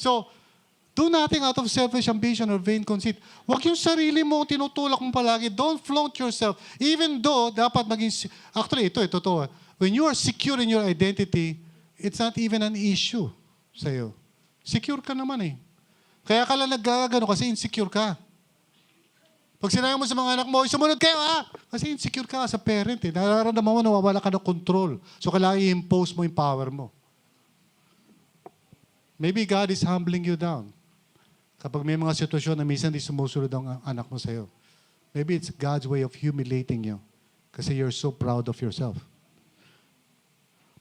So, do nothing out of selfish ambition or vain conceit. Huwag yung sarili mo tinutulak mo palagi. Don't flaunt yourself. Even though, dapat maging... Actually, ito, totoo. When you are secure in your identity, it's not even an issue sa'yo. Secure ka naman eh. Kaya ka lang naggagano kasi insecure ka. Pag sinabi mo sa mga anak mo, sumunod kayo Kasi insecure ka sa parent eh. Nararamdaman mo, nawawala ka ng control. So kailangan i-impose mo yung power mo. Maybe God is humbling you down. Kapag may mga sitwasyon na minsan di sumusunod ang anak mo sa'yo. Maybe it's God's way of humiliating you. Kasi you're so proud of yourself.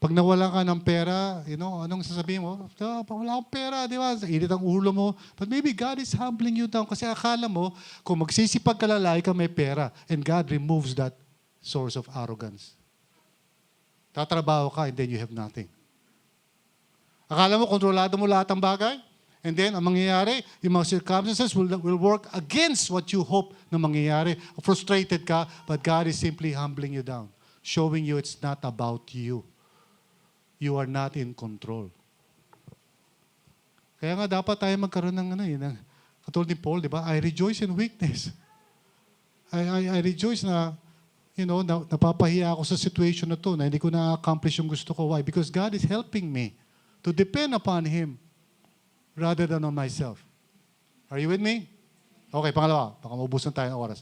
Pag nawala ka ng pera, anong sasabihin mo? Wala akong pera, di ba? Init ang ulo mo. But maybe God is humbling you down kasi akala mo, kung magsisipag ka lalaki ka, may pera. And God removes that source of arrogance. Tatrabaho ka and then you have nothing. Akala mo, kontrolado mo lahat ng bagay? And then, ang mangyayari, yung mga circumstances will work against what you hope na mangyayari. Frustrated ka, but God is simply humbling you down. Showing you it's not about you. You are not in control. Kaya nga dapat tayo magkaroon ng katulad ni Paul, di ba? I rejoice in weakness. I rejoice na, napapahiya ako sa situation na to, na hindi ko na-accomplish yung gusto ko. Why? Because God is helping me to depend upon Him rather than on myself. Are you with me? Okay, pangalawa. Baka maubusan tayo ng oras.